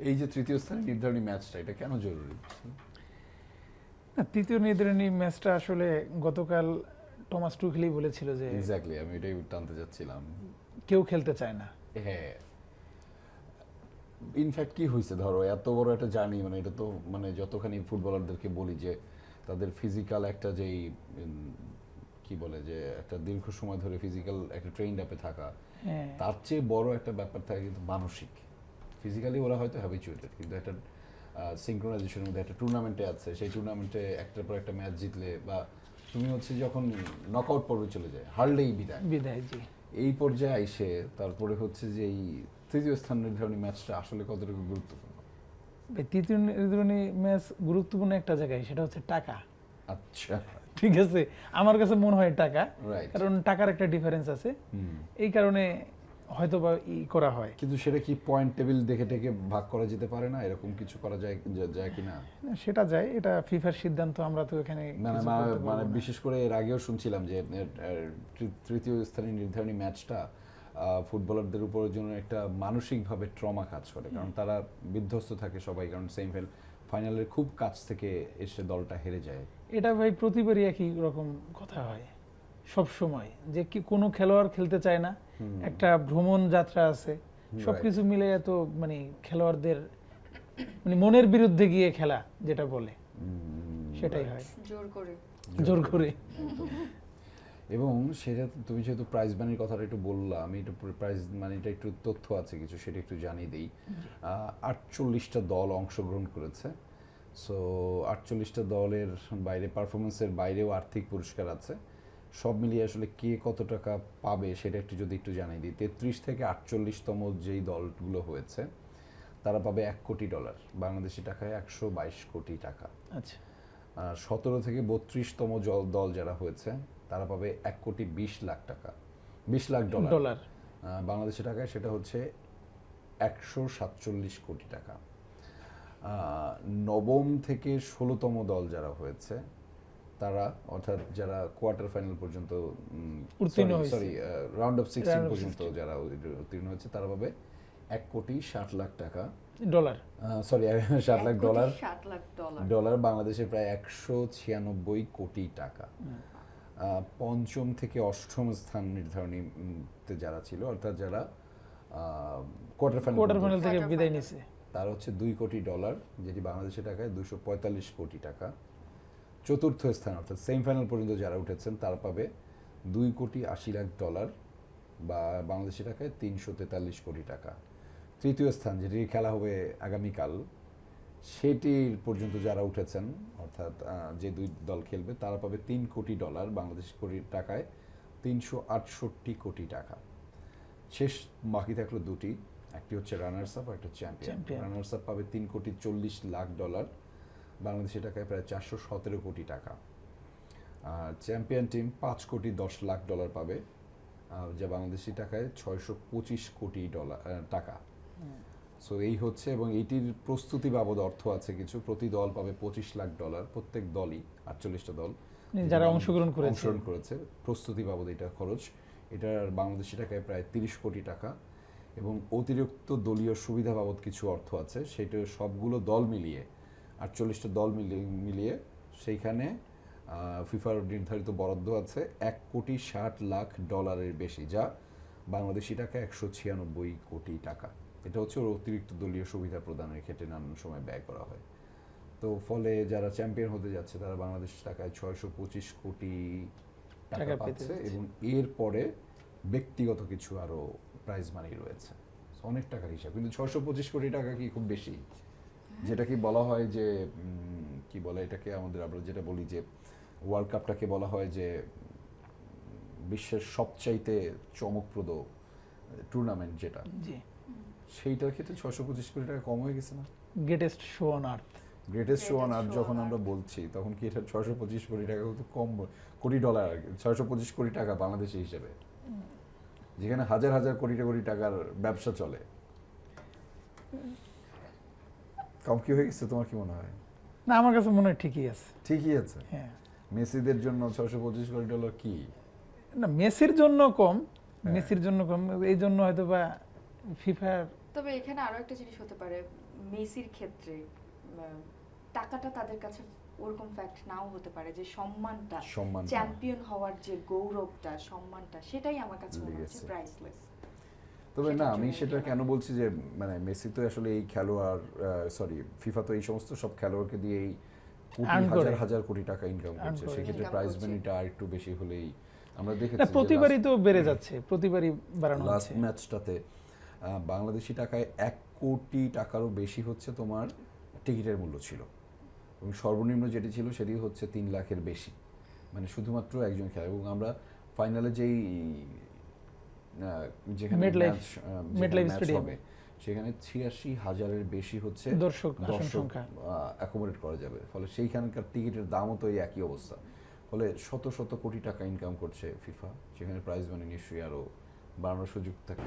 এই যে তৃতীয় স্থানে নির্ধারণী ম্যাচটা, এটা কেন জরুরি? না, তৃতীয় নির্ধারণী ম্যাচটা আসলে গতকাল টমাস টুখেলি বলেছিল যে এক্স্যাক্টলি, আমি এটাই টানতে যাচ্ছিলাম। কেউ খেলতে চায় না। হ্যাঁ, ইনফ্যাক্ট কি হয়েছে, ধরো এত বড় একটা জার্নি, মানে এটা তো মানে যতখানি ফুটবলারদেরকে বলি যে তাদের ফিজিক্যাল একটা যেই কি বলে যে একটা দীর্ঘ সময় ধরে ফিজিক্যাল একটা ট্রেন্ড আপে থাকা, হ্যাঁ, তার চেয়ে বড় একটা ব্যাপার থাকে কিন্তু মানসিক। ফিজিক্যালি ওরা হয়তো হ্যাবিচুয়েটেড, কিন্তু একটা সিঙ্ক্রোনাইজেশনের মধ্যে একটা টুর্নামেন্টে আছে, সেই টুর্নামেন্টে একটার পর একটা ম্যাচ জিতলে বা তুমি হচ্ছে যখন নকআউট পর্বে চলে যায়, হারলেই বিদায়, বিদায় জি। এই পর্যায়ে আইসে তারপরে হচ্ছে যে এই তৃতীয় স্থান নির্ধারণী ম্যাচটা আসলে কতটুকু গুরুত্বপূর্ণ? তৃতীয় নির্ধারণী ম্যাচ গুরুত্বপূর্ণ একটা জায়গায়, সেটা হচ্ছে টাকা। আচ্ছা, ঠিক আছে, আমার কাছে মনে হয় টাকা, রাইট। কারণ টাকার একটা ডিফারেন্স আছে, এই কারণে হয়তো বা করা হয়। কিন্তু সেটা কি পয়েন্ট টেবিল দেখে টেকে ভাগ করা যেতে পারে না? এরকম কিছু করা যায় যায় কি না? সেটা যায়, এটা ফিফার সিদ্ধান্ত, আমরা তো এখানে মানে কিছু করতে পারবো মানে না। বিশেষ করে এর আগেও শুনছিলাম যে তৃতীয় স্থানীয় নির্ধারণী ম্যাচটা ফুটবলারদের উপর জন্য একটা মানসিকভাবে ট্রমা কাজ করে, কারণ তারা বিধ্বস্ত থাকে সবাই, কারণ ফাইনালের খুব কাছ থেকে এসে দলটা হেরে যায়। এটা ভাই প্রতিবারই একই রকম কথা হয় সব সময়, যে কি কোনো খেলোয়াড় খেলতে চায় না, একটা ভ্রমণ যাত্রা আছে, সবকিছু মিলে এত মানে খেলোয়াড়দের মানে মনের বিরুদ্ধে গিয়ে খেলা যেটা বলে, সেটাই হয় জোর করে। এবং সেটা তুমি যেহেতু প্রাইজ মানির কথাটা একটু বললাম, আমি একটু প্রাইজ মানিটা একটু তথ্য আছে কিছু, সেটা একটু জানিয়ে দিই। 48টা দল অংশগ্রহণ করেছে। সো 48টা দলের বাইরে, পারফরমেন্সের বাইরেও আর্থিক পুরস্কার আছে। সব মিলিয়ে আসলে কে কত টাকা পাবে সেটা যদি একটু জানিয়ে দিই। 33 থেকে 48তম যেই দলগুলো হয়েছে তারা পাবে $1 কোটি, বাংলাদেশি টাকায় 122 কোটি টাকা। আচ্ছা, 17 থেকে 32তম দল যারা হয়েছে তারা পাবে $1,20,00,000, $20,00,000 বাংলাদেশি টাকায় সেটা হচ্ছে 147 কোটি টাকা। নবম থেকে 16তম দল যারা হয়েছে তারা, অর্থাৎ যারা কোয়ার্টার ফাইনাল পর্যন্ত রাউন্ড অফ 16 পর্যন্ত যারা উত্তীর্ণ হয়েছে তারা পাবে $1,60,00,000 ডলার, সরি $60,00,000 $60,00,000 বাংলাদেশে প্রায় 196 কোটি টাকা। পঞ্চম থেকে অষ্টম স্থান নির্ধারণীতে যারা ছিল, অর্থাৎ যারা কোয়ার্টার ফাইনাল থেকে বিদায় নিছে, তার হচ্ছে $2 কোটি, যেটি বাংলাদেশের টাকায় 245 কোটি টাকা। চতুর্থ স্থান অর্থাৎ সেমিফাইনাল পর্যন্ত যারা উঠেছেন তারা পাবে $2,80,00,000 বা বাংলাদেশি টাকায় 343 কোটি টাকা। তৃতীয় স্থান, যেটি খেলা হবে আগামীকাল, সেটির পর্যন্ত যারা উঠেছেন, অর্থাৎ যে দুই দল খেলবে তারা পাবে $3 কোটি, বাংলাদেশি টাকায় 368 কোটি টাকা। শেষ বাকি থাকলো দুটি, একটি হচ্ছে রানার্স আপ, একটা চ্যাম্পিয়ন। রানার্স আপ পাবে $3,40,00,000, বাংলাদেশি টাকায় প্রায় 417 কোটি টাকা। চ্যাম্পিয়ন টিম $5,10,00,000 পাবে, যা বাংলাদেশি টাকায় 625 কোটি টাকা। সো এই হচ্ছে, এবং এইটির প্রস্তুতি বাবদ অর্থ আছে কিছু, প্রতি দল পাবে $25,00,000, প্রত্যেক দলই 48টা দল যারা অংশগ্রহণ করেছে প্রস্তুতি বাবদ এটা খরচ, এটার বাংলাদেশি টাকায় প্রায় 30 কোটি টাকা। এবং অতিরিক্ত দলীয় সুবিধা বাবদ কিছু অর্থ আছে, সেটা সবগুলো দল মিলিয়ে 48টা দল মিলিয়ে সেইখানে ফিফার নির্ধারিত বরাদ্দ আছে $1,60,00,000 বেশি, যা বাংলাদেশি টাকায় 196 কোটি টাকা। এটা হচ্ছে ওর অতিরিক্ত দলীয় সুবিধা প্রদানের ক্ষেত্রে নানান সময় ব্যয় করা হয়। তো ফলে যারা চ্যাম্পিয়ন হতে যাচ্ছে তারা বাংলাদেশ টাকায় 625 কোটি টাকা পাচ্ছে, এবং এর পরে ব্যক্তিগত কিছু আরো প্রাইজ মানি রয়েছে, অনেক টাকার হিসাব। কিন্তু 625 কোটি টাকা কি খুব বেশি? যেটা কি বলা হয় যে কি বলে এটাকে, আমাদের আমরা যেটা বলি যে ওয়ার্ল্ড কাপটাকে বলা হয় যে বিশ্বের সবচাইতে চমকপ্রদ টুর্নামেন্ট যেটা, সেইটার ক্ষেত্রে 625 কোটি টাকা কম হয়ে গেছে না? Greatest show on earth, greatest show on earth যখন আমরা বলছি তখন কি এটা 625 কোটি টাকা তো কম, কোটি ডলার, 625 কোটি টাকা বাংলাদেশি হিসেবে, যেখানে হাজার হাজার কোটি কোটি টাকার ব্যবসা চলে, কম কি হয়ে গেছে? তোমার কি মনে হয়? না, আমার কাছে মনে হয় ঠিকই আছে। ঠিকই আছে। হ্যাঁ, মেসিদের জন্য 625 কোটি ডলার কি না, মেসির জন্য কম, মেসির জন্য কম, এই জন্য হয়তো বা ফিফার। তবে এখানে আরো একটা জিনিস হতে পারে, মেসির ক্ষেত্রে টাকাটা তাদের কাছে ওরকম ফ্যাক্ট নাও হতে পারে, যে সম্মানটা, চ্যাম্পিয়ন হওয়ার যে গৌরবটা, সম্মানটা, সেটাই আমার কাছে মনে হচ্ছে লেগেছে। প্রাইসলেস। তবে না, সেটার আমি জন্য সেটা কেনা। কেন বলছি যে মানে মেসি তো আসলে এই খেলোয়াড়, সরি ফিফা তো এই সমস্ত সব খেলোয়াড়কে দিয়ে এই কোটি Earn করে। হাজার হাজার কোটি টাকা ইনকাম Earn করছে, করে। সেক্ষেত্রে Income প্রাইজ করছে। মানিটা আর একটু বেশি হলেই আমরা না, দেখেছি যে প্রতিবারই তো বেড়ে যাচ্ছে, প্রতিবারই বাড়ানো লাস্ট হচ্ছে। ম্যাচটাতে বাংলাদেশি টাকায় 1 কোটি টাকারও বেশি হচ্ছে তোমার টিকিটের মূল্য ছিল, এবং সর্বনিম্ন যেটি ছিল সেটি হচ্ছে 3 লাখের বেশি, মানে শুধুমাত্র একজন খেলা। এবং আমরা ফাইনালে যেই যেখানে MetLife ম্যাচ স্টেডিয়ামে হবে সেখানে 86,000-এর বেশি হচ্ছে দর্শক আসন সংখ্যা। অ্যাকোমোডেট করা যাবে, ফলে সেইখানকার টিকিটের দামও তো এই একই অবস্থা। ফলে শত শত কোটি টাকা ইনকাম করছে ফিফা, সেখানে প্রাইজ মানি নিশ্চয়ই আরো বাড়ানোর সুযোগ থাকে।